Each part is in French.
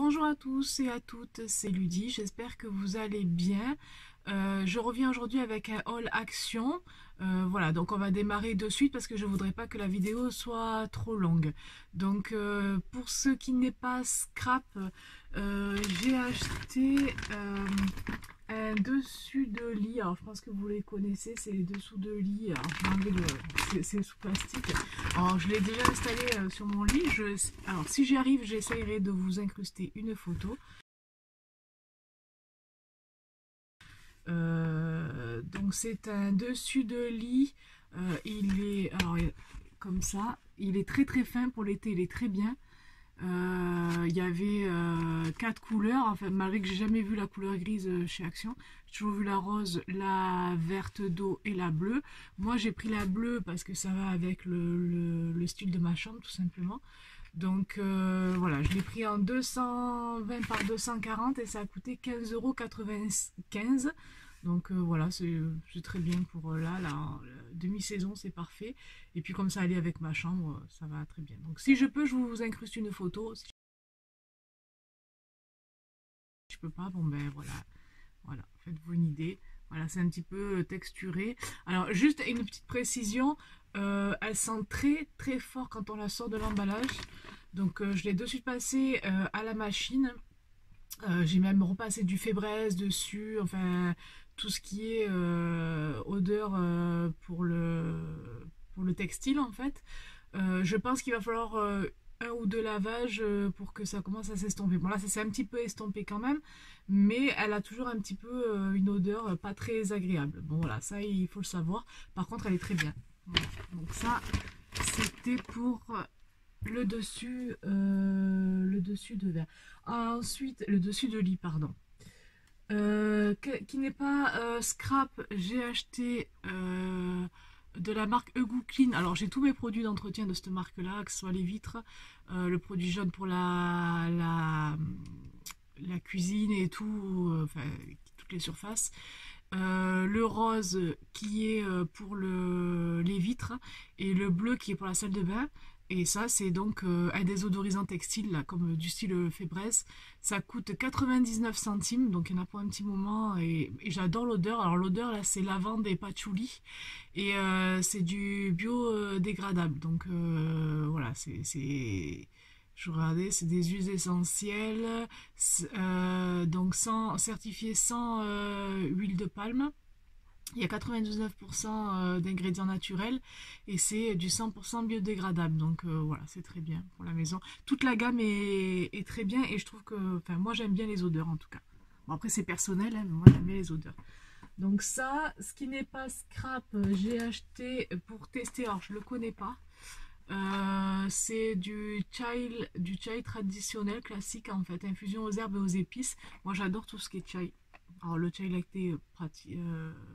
Bonjour à tous et à toutes, c'est Ludie, j'espère que vous allez bien. Je reviens aujourd'hui avec un haul action. Voilà, donc on va démarrer de suite parce que je voudrais pas que la vidéo soit trop longue. Donc pour ce qui n'est pas scrap, j'ai acheté un dessus de lit. Alors je pense que vous les connaissez, c'est les dessous de lit. Alors je vais enlever c'est sous plastique. Alors je l'ai déjà installé sur mon lit. Alors si j'y arrive, j'essayerai de vous incruster une photo. Donc c'est un dessus de lit. Il est alors comme ça. Il est très très fin pour l'été. Il est très bien. Il y avait 4 couleurs, enfin, malgré que j'ai jamais vu la couleur grise chez Action. J'ai toujours vu la rose, la verte d'eau et la bleue. Moi j'ai pris la bleue parce que ça va avec le style de ma chambre tout simplement. Donc voilà, je l'ai pris en 220 par 240 et ça a coûté 15,95 €. Donc voilà, c'est très bien pour là, la demi-saison, c'est parfait. Et puis comme ça, aller avec ma chambre, ça va très bien. Donc si je peux, je vous incruste une photo. Si je peux pas, bon ben voilà, faites-vous une idée. Voilà, c'est un petit peu texturé. Alors juste une petite précision, elle sent très très fort quand on la sort de l'emballage. Donc je l'ai de suite passé à la machine. J'ai même repassé du Fébreze dessus, enfin tout ce qui est odeur pour le textile en fait. Je pense qu'il va falloir un ou deux lavages pour que ça commence à s'estomper. Bon là ça s'est un petit peu estompé quand même, mais elle a toujours un petit peu une odeur pas très agréable. Bon voilà, ça il faut le savoir. Par contre elle est très bien. Voilà. Donc ça c'était pour le dessus de verre. Ensuite, le dessus de lit, pardon. Qui n'est pas scrap, j'ai acheté de la marque Egu Clean. Alors j'ai tous mes produits d'entretien de cette marque là, que ce soit les vitres, le produit jaune pour la cuisine et tout, enfin toutes les surfaces. Le rose qui est pour les vitres et le bleu qui est pour la salle de bain. Et ça, c'est donc un désodorisant textile, là, comme du style Fébreze. Ça coûte 99 centimes, donc il y en a pour un petit moment. Et j'adore l'odeur. Alors l'odeur, là, c'est lavande et patchouli. Et c'est du biodégradable. Donc voilà, je regardais, c'est des huiles essentielles. Donc certifié sans huile de palme. Il y a 99% d'ingrédients naturels et c'est du 100% biodégradable. Donc voilà, c'est très bien pour la maison. Toute la gamme est très bien et je trouve que, enfin moi j'aime bien les odeurs en tout cas. Bon après c'est personnel, hein, mais moi j'aime bien les odeurs. Donc ça, ce qui n'est pas scrap, j'ai acheté pour tester, alors je le connais pas. C'est du chai traditionnel classique en fait, infusion aux herbes et aux épices. Moi j'adore tout ce qui est chai. Alors le chai lacté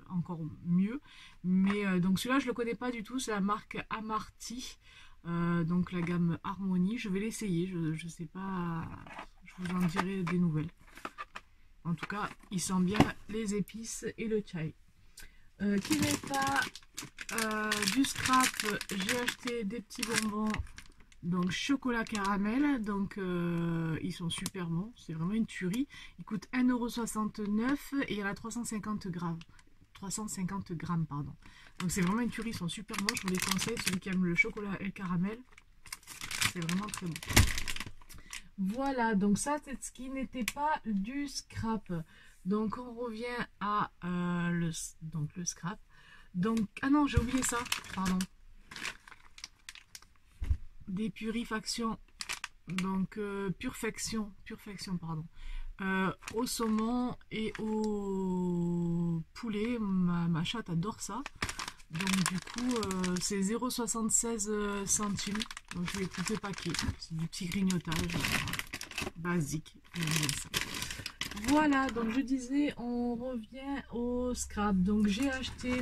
encore mieux, mais donc celui-là je le connais pas du tout, c'est la marque Amarty, donc la gamme Harmonie. Je vais l'essayer, je sais pas, je vous en dirai des nouvelles. En tout cas il sent bien les épices et le chai. Qui n'est pas du scrap, j'ai acheté des petits bonbons. Donc chocolat caramel, donc ils sont super bons, c'est vraiment une tuerie. Ils coûtent 1,69 € et il y en a 350 grammes. 350 grammes, pardon. Donc c'est vraiment une tuerie, ils sont super bons, je vous les conseille. Celui qui aime le chocolat et le caramel, c'est vraiment très bon. Voilà, donc ça c'est ce qui n'était pas du scrap. Donc on revient à le scrap. Donc, ah non, j'ai oublié ça, pardon. Des purifactions, donc purfection pardon, au saumon et au poulet. Ma chatte adore ça, donc du coup c'est 0,76 centimes, donc je vais couper paquet, c'est du petit grignotage basique. Voilà, donc je disais on revient au scrap. Donc j'ai acheté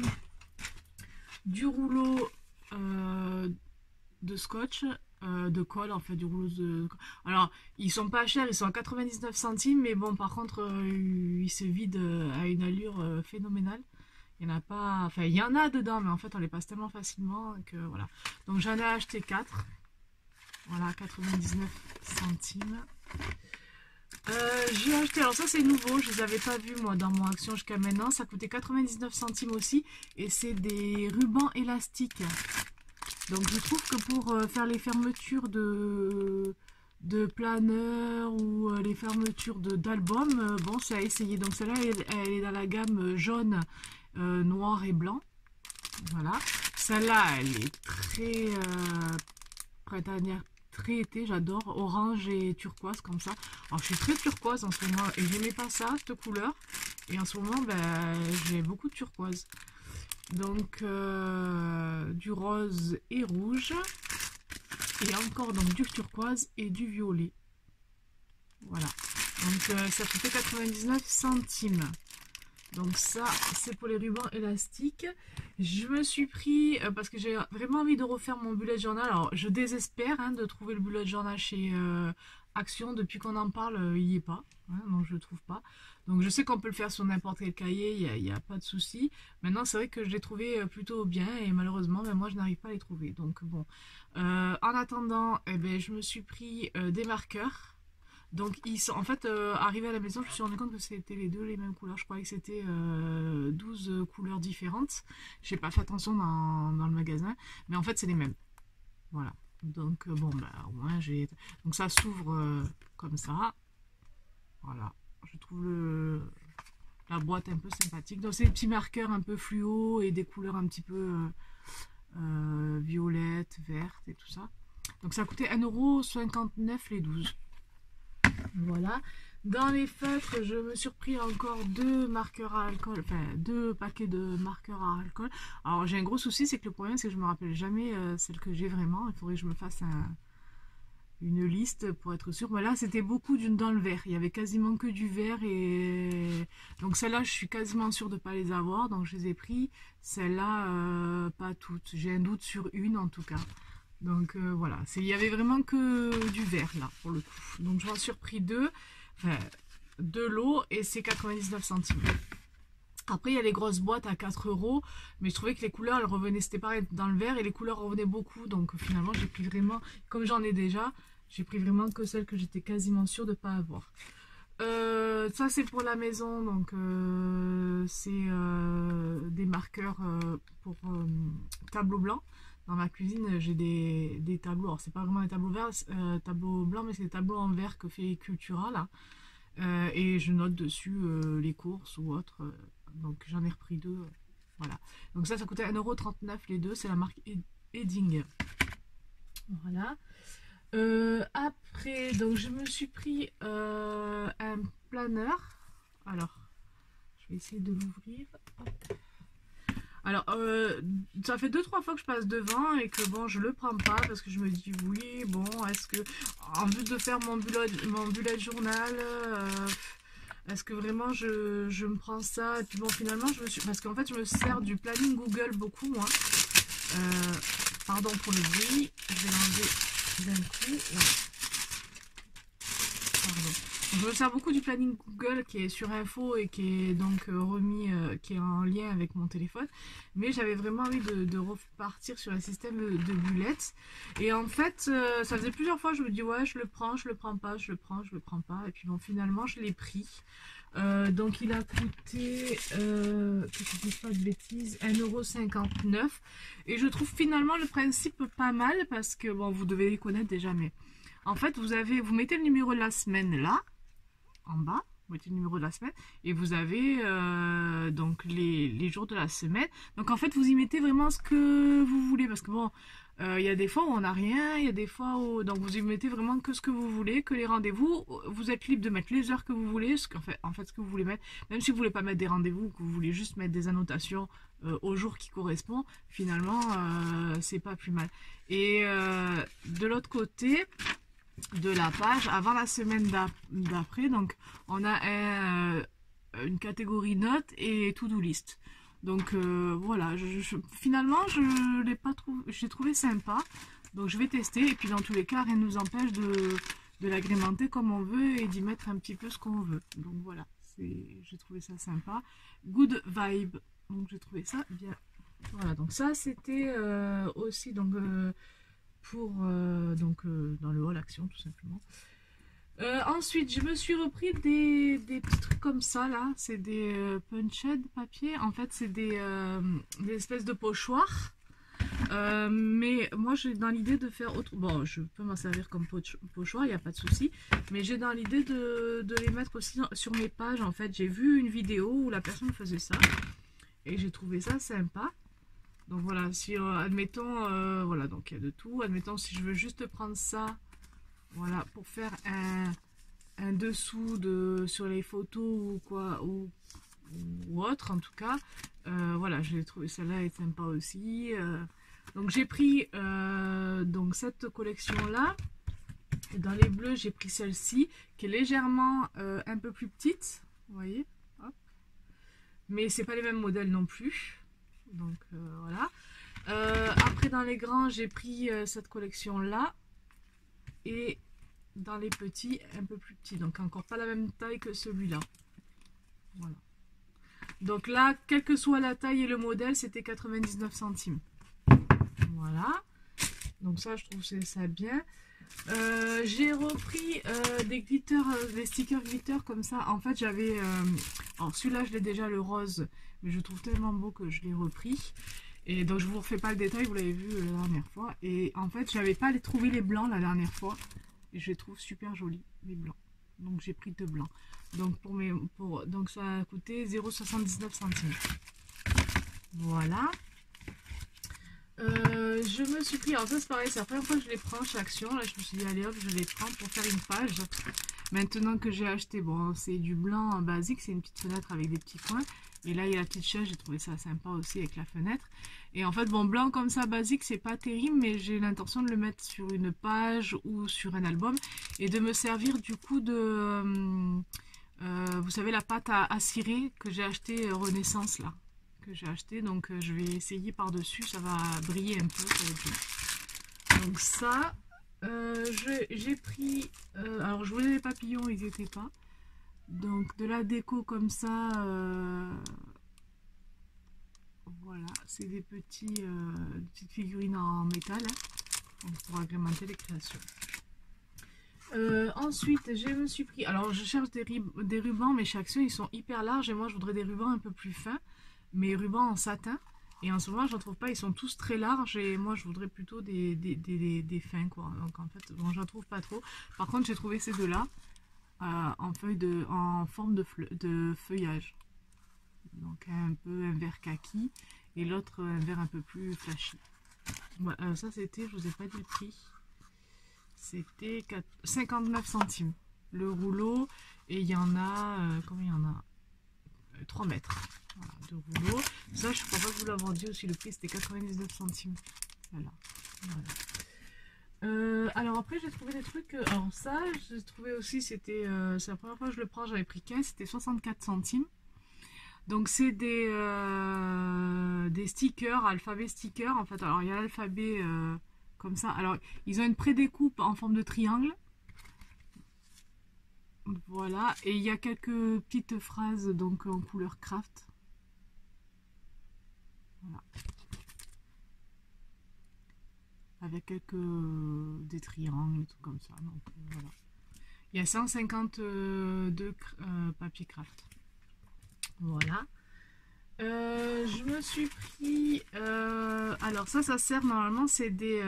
du rouleau de scotch, de colle en fait, du rouleau de... Alors ils sont pas chers, ils sont à 99 centimes, mais bon par contre ils se vident à une allure phénoménale. Il y en a pas, enfin il y en a dedans, mais en fait on les passe tellement facilement que voilà. Donc j'en ai acheté 4, voilà, 99 centimes. J'ai acheté, alors ça c'est nouveau, je les avais pas vus moi dans mon action jusqu'à maintenant, ça coûtait 99 centimes aussi, et c'est des rubans élastiques. Donc je trouve que pour faire les fermetures de planeurs ou les fermetures d'albums, bon c'est à essayer. Donc celle-là elle est dans la gamme jaune, noir et blanc. Voilà. Celle-là elle est très printanière, très été, j'adore. Orange et turquoise comme ça. Alors je suis très turquoise en ce moment et j'aimais pas ça, cette couleur. Et en ce moment j'ai beaucoup de turquoise. Donc du rose et rouge. Et encore donc du turquoise et du violet. Voilà. Donc ça coûtait 99 centimes. Donc ça, c'est pour les rubans élastiques. Je me suis pris, parce que j'ai vraiment envie de refaire mon bullet journal. Alors, je désespère de trouver le bullet journal chez Action. Depuis qu'on en parle, il n'y est pas. Donc, je ne le trouve pas. Donc, je sais qu'on peut le faire sur n'importe quel cahier. Il n'y a pas de souci. Maintenant, c'est vrai que je l'ai trouvé plutôt bien. Et malheureusement, moi, je n'arrive pas à les trouver. Donc, bon. En attendant, je me suis pris des marqueurs. Donc ils sont en fait arrivés à la maison, je me suis rendu compte que c'était les mêmes couleurs. Je croyais que c'était 12 couleurs différentes. J'ai pas fait attention dans le magasin, mais en fait c'est les mêmes. Voilà. Donc bon au moins j'ai. Donc ça s'ouvre comme ça. Voilà. Je trouve la boîte un peu sympathique. Donc c'est des petits marqueurs un peu fluo et des couleurs un petit peu violettes, vertes et tout ça. Donc ça coûtait 1,59 € les 12. Voilà. Dans les feutres, je me suis repris encore deux marqueurs à alcool, enfin 2 paquets de marqueurs à alcool. Alors j'ai un gros souci, c'est que le problème c'est que je me rappelle jamais celle que j'ai vraiment. Il faudrait que je me fasse une liste pour être sûr. Voilà, c'était beaucoup dans le vert. Il y avait quasiment que du vert et donc celle-là, je suis quasiment sûre de ne pas les avoir, donc je les ai pris. Celle-là, pas toutes. J'ai un doute sur une en tout cas. Donc voilà, il y avait vraiment que du vert là pour le coup. Donc j'en suis repris deux, enfin de l'eau et c'est 99 centimes. Après il y a les grosses boîtes à 4 €, mais je trouvais que les couleurs elles revenaient, c'était pareil dans le vert et les couleurs revenaient beaucoup. Donc finalement j'ai pris vraiment, comme j'en ai déjà, j'ai pris vraiment que celles que j'étais quasiment sûre de ne pas avoir. Ça c'est pour la maison, donc c'est des marqueurs pour tableau blanc. Dans ma cuisine, j'ai des tableaux. Alors, c'est pas vraiment des tableaux verts, tableaux blancs, mais c'est des tableaux en verre que fait Cultura là. Et je note dessus les courses ou autres. Donc, j'en ai repris deux. Voilà. Donc, ça coûtait 1,39 € les deux. C'est la marque Edding. Voilà. Après, donc, je me suis pris un planeur. Alors, je vais essayer de l'ouvrir. Hop. Alors, ça fait 2-3 fois que je passe devant et que bon, je le prends pas parce que je me dis oui, bon, est-ce que en vue de faire mon bullet journal, est-ce que vraiment je me prends ça? Et puis bon, finalement, parce qu'en fait, je me sers du planning Google beaucoup, moi. Pardon pour le bruit, je vais l'enlever d'un coup. Voilà. Pardon. Je me sers beaucoup du planning Google qui est sur info et qui est donc remis, qui est en lien avec mon téléphone. Mais j'avais vraiment envie de repartir sur un système de bullet. Et en fait, ça faisait plusieurs fois, je me dis ouais, je le prends pas, je le prends pas. Et puis bon, finalement, je l'ai pris. Donc il a coûté, que je ne dise pas de bêtises, 1,59 €. Et je trouve finalement le principe pas mal parce que bon, vous devez les connaître déjà, mais en fait, vous mettez le numéro de la semaine là, en bas, vous mettez le numéro de la semaine, et vous avez donc les jours de la semaine. Donc en fait, vous y mettez vraiment ce que vous voulez, parce que bon, il y a des fois où on n'a rien, il y a des fois où... Donc vous y mettez vraiment que ce que vous voulez, que les rendez-vous, vous êtes libre de mettre les heures que vous voulez, en fait ce que vous voulez mettre, même si vous voulez pas mettre des rendez-vous, que vous voulez juste mettre des annotations au jour qui correspond, finalement, c'est pas plus mal. Et de l'autre côté de la page, avant la semaine d'après, donc on a une catégorie notes et to-do list. Donc voilà, finalement je l'ai pas trouvé, j'ai trouvé sympa, donc je vais tester et puis dans tous les cas rien ne nous empêche de l'agrémenter comme on veut et d'y mettre un petit peu ce qu'on veut. Donc voilà, j'ai trouvé ça sympa. Good vibe, donc j'ai trouvé ça bien. Voilà, donc ça c'était aussi donc pour dans le hall action tout simplement. Ensuite, je me suis repris des petits trucs comme ça, là. C'est des punched papier. En fait, c'est des espèces de pochoirs. Mais moi, j'ai dans l'idée de faire autre... Bon, je peux m'en servir comme pochoir, il n'y a pas de souci. Mais j'ai dans l'idée de les mettre aussi sur mes pages. En fait, j'ai vu une vidéo où la personne faisait ça. Et j'ai trouvé ça sympa. Donc voilà, si admettons, voilà, donc il y a de tout. Admettons, si je veux juste prendre ça, voilà, pour faire un dessous sur les photos ou quoi, ou autre en tout cas. Voilà, j'ai trouvé celle-là est sympa aussi. Donc j'ai pris donc cette collection-là. Et dans les bleus, j'ai pris celle-ci, qui est légèrement un peu plus petite. Vous voyez, hop. Mais c'est pas les mêmes modèles non plus. Donc voilà. Après dans les grands, j'ai pris cette collection-là. Et dans les petits, un peu plus petits. Donc encore pas la même taille que celui-là. Voilà. Donc là, quelle que soit la taille et le modèle, c'était 99 centimes. Voilà. Donc ça, je trouve ça bien. J'ai repris des des stickers glitter comme ça. En fait, j'avais... alors celui-là, je l'ai déjà, le rose. Mais je trouve tellement beau que je l'ai repris. Et donc, je vous refais pas le détail, vous l'avez vu la dernière fois. Et en fait, j'avais pas trouvé les blancs la dernière fois. Et je les trouve super jolis, les blancs. Donc, j'ai pris deux blancs. Donc, donc ça a coûté 0,79 centimes. Voilà. Je me suis pris, alors ça c'est pareil, c'est la première fois que je les prends chez Action. Là, je me suis dit, allez hop, je les prends pour faire une page. Maintenant que j'ai acheté, bon, c'est du blanc basique, c'est une petite fenêtre avec des petits coins. Et là, il y a la petite chaise, j'ai trouvé ça sympa aussi avec la fenêtre. Et en fait, bon, blanc comme ça, basique, c'est pas terrible, mais j'ai l'intention de le mettre sur une page ou sur un album. Et de me servir du coup de, vous savez, la pâte à cirer que j'ai acheté Renaissance, là. Que j'ai acheté, donc je vais essayer par-dessus, ça va briller un peu. Ça va être bien. Donc ça, j'ai pris, alors je voulais les papillons, ils n'y étaient pas. Donc de la déco comme ça, voilà, c'est des petites figurines en métal, hein, pour agrémenter les créations. Ensuite, je me suis pris, alors je cherche des rubans, mais chez Action ils sont hyper larges et moi je voudrais des rubans un peu plus fins, mais rubans en satin. Et en ce moment, je ne trouve pas, ils sont tous très larges et moi je voudrais plutôt des fins quoi. Donc en fait, bon, je ne trouve pas trop. Par contre, j'ai trouvé ces deux-là en forme de feuillage. Donc un peu un vert kaki et l'autre un vert un peu plus flashy. Ouais, ça c'était, je vous ai pas dit le prix. C'était 59 centimes le rouleau et il y en a, combien il y en a 3 mètres. Voilà, de rouleau. Ça, je crois pas que vous l'avez vendu aussi. Le prix c'était 99 centimes. Voilà. Alors après, j'ai trouvé des trucs. Alors ça, j'ai trouvé aussi, c'était. C'est la première fois que je le prends, j'avais pris 15, c'était 64 centimes. Donc c'est des stickers, alphabet stickers. En fait, alors il y a l'alphabet comme ça. Alors, ils ont une pré-découpe en forme de triangle. Voilà. Et il y a quelques petites phrases donc en couleur craft. Voilà. Avec des triangles, tout comme ça. Donc voilà. Il y a 152 papier craft. Voilà. Je me suis pris... alors ça sert normalement, c'est des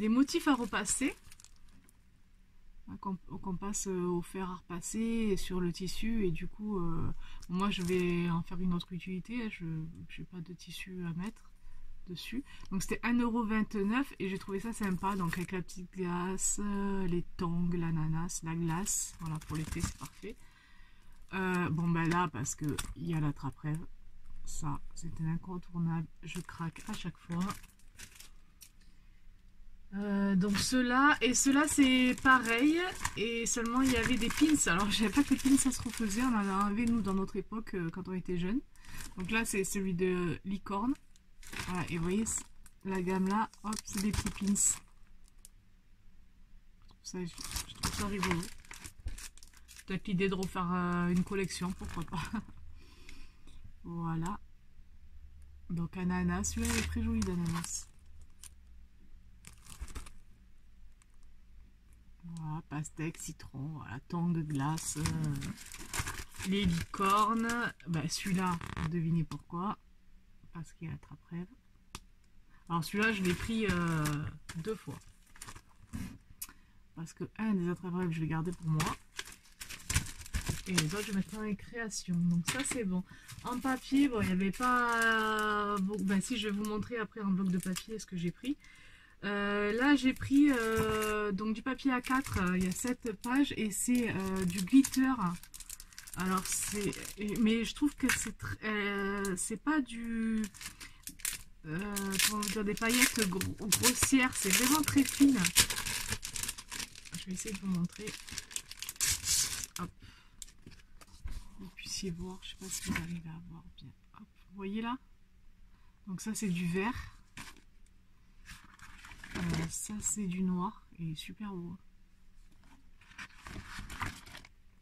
motifs à repasser. Qu'on passe au fer à repasser sur le tissu. Et du coup, moi je vais en faire une autre utilité. Je n'ai pas de tissu à mettre dessus. Donc c'était 1,29 € et j'ai trouvé ça sympa. Donc avec la petite glace, les tongs, l'ananas, la glace. Voilà, pour l'été c'est parfait. Bon ben là, parce que il y a la trappe-rêve. Ça, c'était incontournable. Je craque à chaque fois. Donc ceux-là, et ceux-là c'est pareil, et seulement il y avait des pins. Alors je savais pas que les pins ça se refaisait, on en avait nous dans notre époque quand on était jeunes. Donc là c'est celui de licorne. Voilà, et vous voyez la gamme là, hop, c'est des petits pins. Je trouve ça rigolo. Peut-être l'idée de refaire une collection, pourquoi pas. Voilà. Donc ananas, celui-là est très joli d'ananas. Voilà, pastèque, citron, voilà, tongs, glace, les licornes. Ben, celui-là, devinez pourquoi. Parce qu'il est attrape-rêve. Alors celui-là, je l'ai pris 2 fois. Parce que un des attrape-rêves, je l'ai gardé pour moi. Et les autres, je mettrai dans les créations. Donc ça, c'est bon. En papier, bon, il n'y avait pas... Bon, ben si, je vais vous montrer après en bloc de papier ce que j'ai pris. Là, j'ai pris donc du papier A4. Il y a 7 pages et c'est du glitter. Alors, c'est... Mais je trouve que c'est pas du... comment dire, des paillettes grossières. C'est vraiment très fine. Je vais essayer de vous montrer. Hop. Vous puissiez voir, je sais pas si vous arrivez à voir bien. Hop, vous voyez là? Donc ça c'est du vert. Ça c'est du noir. Il est super beau.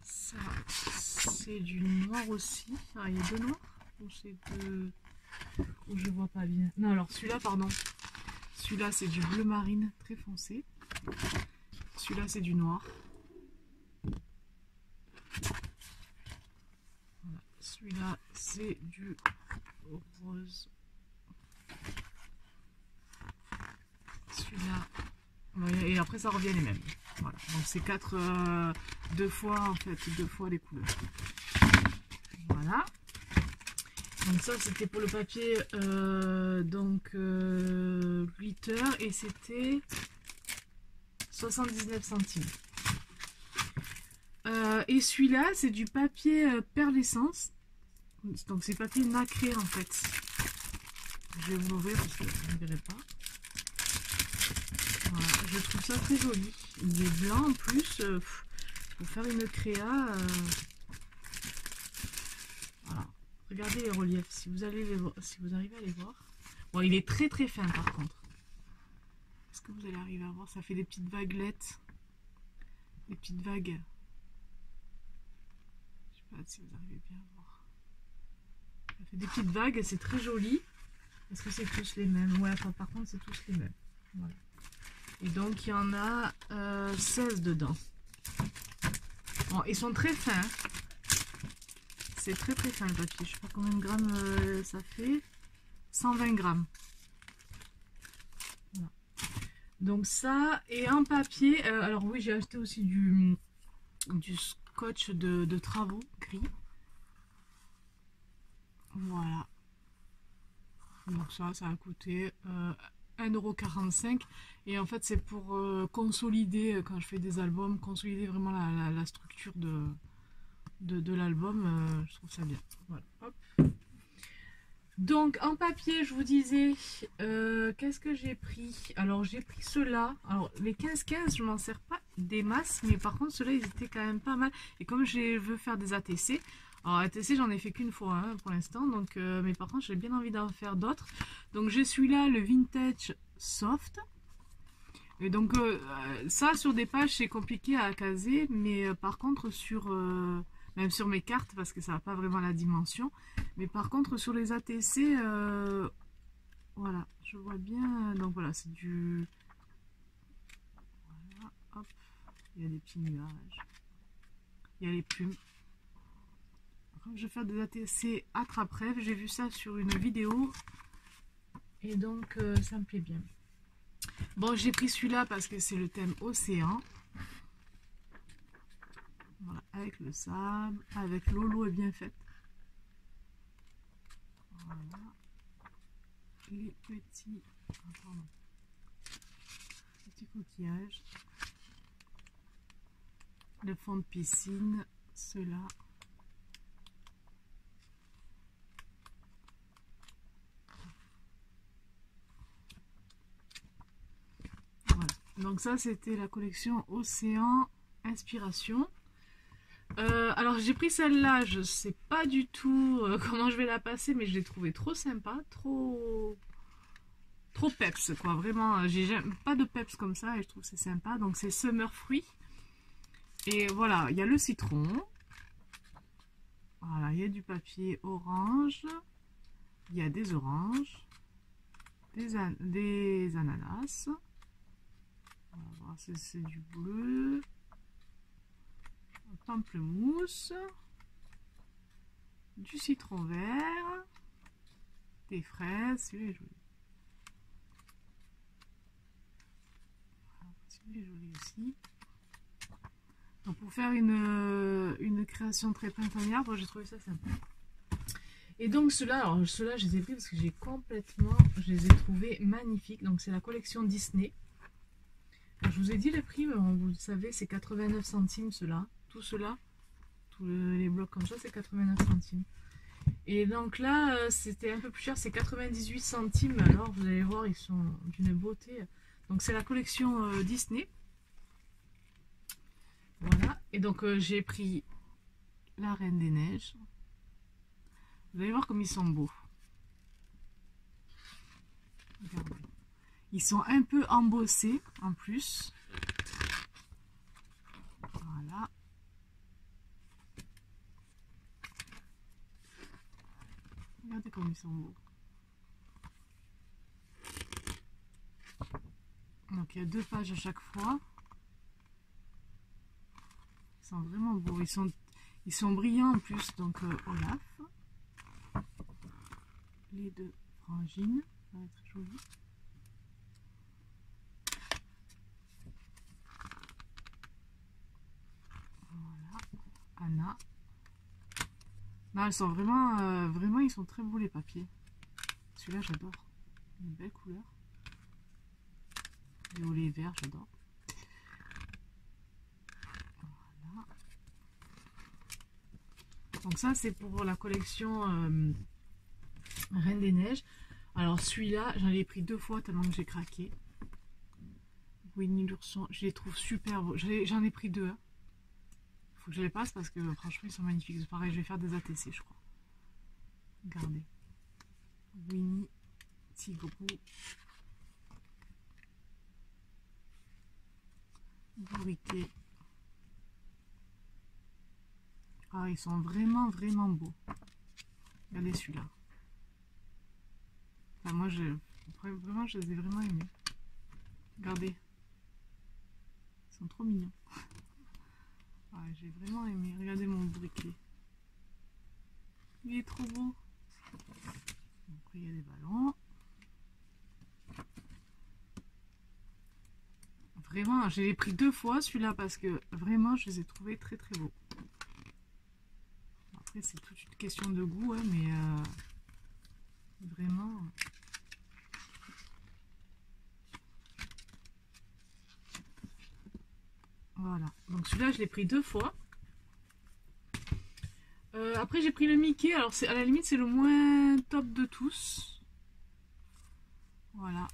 Ça c'est du noir aussi. Ah, il y a 2 noirs? Ou c'est 2... Ou je vois pas bien. Non, alors celui-là, pardon. Celui-là c'est du bleu marine très foncé. Celui-là c'est du noir. Voilà. Celui-là c'est du rose. Celui-là. Et après ça revient les mêmes. Voilà. Donc c'est 2 fois en fait, 2 fois les couleurs. Voilà. Donc ça c'était pour le papier glitter et c'était 79 centimes. Et celui-là, c'est du papier perle essence. Donc c'est papier nacré en fait. Je vais vous l'ouvrir parce que je ne verrai pas. Voilà, je trouve ça très joli. Il est blanc en plus. Pour faire une créa. Voilà. Regardez les reliefs. Si vous arrivez à les voir. Bon, il est très très fin par contre. Est-ce que vous allez arriver à voir? Ça fait des petites vaguelettes. Des petites vagues. Je sais pas si vous arrivez bien à voir. Ça fait des petites vagues, c'est très joli. Est-ce que c'est tous les mêmes? Ouais, enfin, par contre, c'est tous les mêmes. Voilà. Et donc, il y en a 16 dedans. Bon, ils sont très fins. C'est très très fin le papier. Je sais pas combien de grammes ça fait. 120 grammes. Voilà. Donc ça, et en papier, alors oui, j'ai acheté aussi du scotch de travaux gris. Voilà. Donc ça a coûté 1,45 € et en fait c'est pour consolider, quand je fais des albums, consolider vraiment la structure de l'album. Je trouve ça bien. Voilà. Hop. Donc en papier, je vous disais, qu'est-ce que j'ai pris? Alors j'ai pris ceux-là. Alors les 15-15, je m'en sers pas des masses, mais par contre ceux-là ils étaient quand même pas mal. Et comme je veux faire des ATC, alors ATC j'en ai fait qu'une fois hein, pour l'instant, donc mais par contre j'ai bien envie d'en faire d'autres. Donc j'ai celui-là, le Vintage Soft. Et donc ça sur des pages c'est compliqué à caser, mais par contre même sur mes cartes, parce que ça n'a pas vraiment la dimension. Mais par contre, sur les ATC, voilà, je vois bien. Donc voilà, c'est du... Voilà, hop. Il y a des petits nuages. Il y a les plumes. Comme je vais faire des ATC attrape-rêve, j'ai vu ça sur une vidéo. Et donc, ça me plaît bien. Bon, j'ai pris celui-là parce que c'est le thème océan. Voilà, avec le sable, avec l'eau est bien faite. Voilà. Les petits coquillages. Le fond de piscine, ceux-là. Voilà. Donc ça, c'était la collection Océan Inspiration. Alors j'ai pris celle-là, je sais pas du tout comment je vais la passer, mais je l'ai trouvée trop sympa, trop peps quoi, vraiment, j'ai pas de peps comme ça et je trouve que c'est sympa. Donc c'est Summer Fruit, et voilà, il y a le citron, voilà, il y a du papier orange, il y a des oranges, des ananas, on va voir C'est du bleu. Pamplemousse. Du citron vert. Des fraises. Celui-là est joli. Celui-là est joli aussi. Donc pour faire une création très printanière, j'ai trouvé ça sympa. Et donc ceux-là, alors ceux-là je les ai pris parce que je les ai trouvés magnifiques. Donc c'est la collection Disney. Alors, je vous ai dit le prix, vous le savez, c'est 89 centimes ceux-là. Tout cela, tous les blocs comme ça, c'est 89 centimes. Et donc là, c'était un peu plus cher, c'est 98 centimes. Alors vous allez voir, ils sont d'une beauté. Donc c'est la collection Disney. Voilà. Et donc j'ai pris la Reine des Neiges. Vous allez voir comme ils sont beaux. Regardez. Ils sont un peu embossés en plus. Voilà. Regardez comme ils sont beaux. Donc il y a 2 pages à chaque fois. Ils sont vraiment beaux. Ils sont brillants en plus. Donc Olaf. Les 2 frangines. Ça va être joli. Voilà. Anna. Non, elles sont vraiment, ils sont très beaux les papiers. Celui-là, j'adore. Une belle couleur. Violet vert, j'adore. Voilà. Donc ça, c'est pour la collection Reine des Neiges. Alors celui-là, j'en ai pris 2 fois tellement que j'ai craqué. Winnie l'ourson, je les trouve super beaux. J'en ai pris 2. Hein. Faut que je les passe parce que franchement, ils sont magnifiques. C'est pareil, je vais faire des ATC, je crois. Regardez. Winnie, Tigrou. Bourriquet. Ah, ils sont vraiment beaux. Regardez celui-là. Enfin, moi, vraiment, je les ai vraiment aimés. Regardez. Ils sont trop mignons. Ah, j'ai vraiment aimé. Regardez mon briquet. Il est trop beau. Après, il y a des ballons. Vraiment, je l'ai pris 2 fois celui-là parce que vraiment, je les ai trouvés très beaux. Après, c'est toute une question de goût, hein, mais vraiment. Voilà. Donc celui-là, je l'ai pris 2 fois. Après, j'ai pris le Mickey. Alors, à la limite, c'est le moins top de tous. Voilà.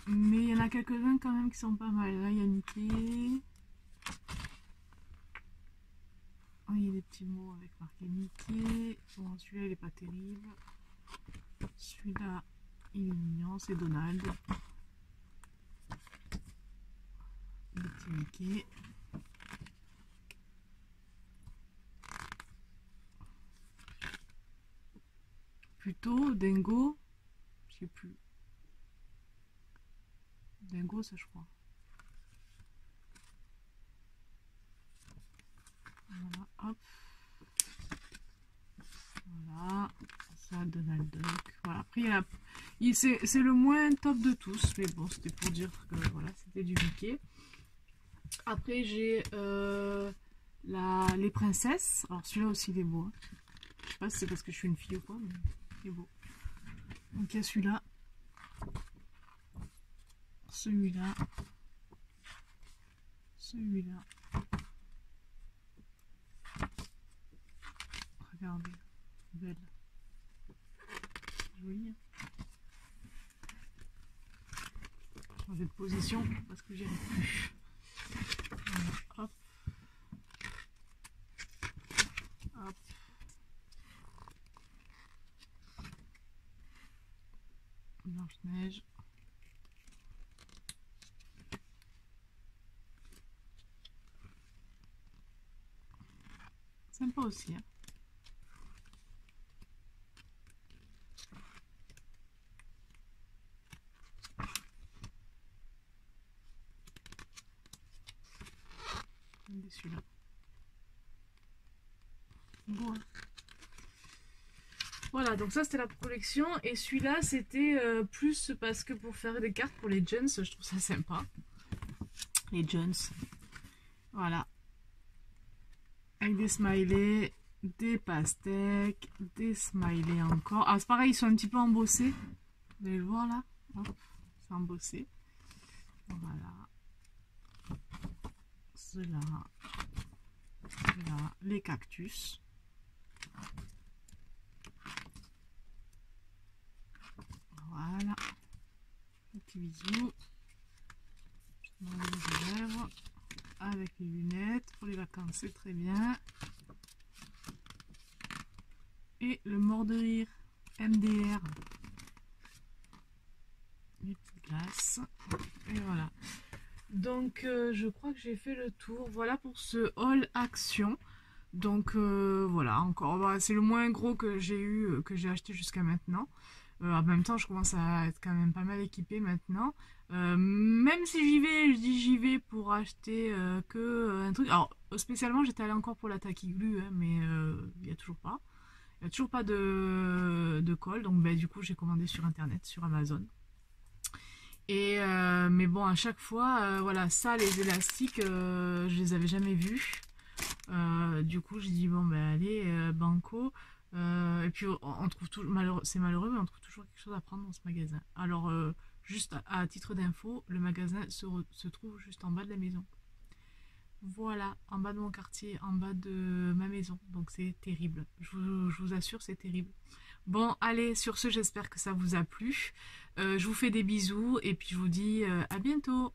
Mais il y en a quelques-uns quand même qui sont pas mal. Là, il y a Mickey. Oh, il y a des petits mots avec marqué Mickey. Bon, celui-là, il est pas terrible. Celui-là, il est mignon. C'est Donald. Le petit Mickey. Plutôt Dingo. Je sais plus. Dingo, ça, je crois. Voilà, hop. Voilà, ça, Donald Duck. Voilà, après, c'est le moins top de tous, mais bon, c'était pour dire que voilà, c'était du Mickey. Après, j'ai les princesses. Alors, celui-là aussi, il est beau. Hein. Je sais pas si c'est parce que je suis une fille ou quoi, mais il est beau. Donc, il y a celui-là. Celui-là. Celui-là. Regardez. Belle. Jolie. Changer de position parce que j'y arrive plus. Voilà, hop. Hop. Blanche-Neige. Sympa aussi. Hein. Regardez celui-là. Bon. Voilà, donc ça c'était la collection. Et celui-là c'était plus parce que pour faire des cartes pour les Jones, je trouve ça sympa. Les Jones. Voilà. Avec des smileys, des pastèques, des smileys encore. Ah, c'est pareil, ils sont un petit peu embossés. Vous allez le voir là. C'est embossé. Voilà. Cela. Là, les cactus. Voilà. Un petit bisou. Avec les lunettes. Pour les vacances, c'est très bien. Et le mort de rire. MDR. Les petites glaces. Et voilà. Donc, je crois que j'ai fait le tour. Voilà pour ce haul action. Donc, voilà. Encore, bah, c'est le moins gros que j'ai eu, que j'ai acheté jusqu'à maintenant. En même temps, je commence à être quand même pas mal équipée maintenant. Même si j'y vais, je dis j'y vais pour acheter que un truc. Alors, spécialement, j'étais allée encore pour la Takiglu, hein, mais il n'y a toujours pas. Il n'y a toujours pas de colle. Donc, bah, du coup, j'ai commandé sur Internet, sur Amazon. Et mais bon, à chaque fois, voilà, ça, les élastiques, je les avais jamais vus. Du coup, j'ai dit bon, ben allez, banco. Et puis on trouve toujours, c'est malheureux, mais on trouve toujours quelque chose à prendre dans ce magasin. Alors, juste à titre d'info, le magasin se trouve juste en bas de la maison. Voilà, en bas de mon quartier, en bas de ma maison. Donc c'est terrible. Je vous assure, c'est terrible. Bon, allez, sur ce, j'espère que ça vous a plu. Je vous fais des bisous et puis je vous dis à bientôt.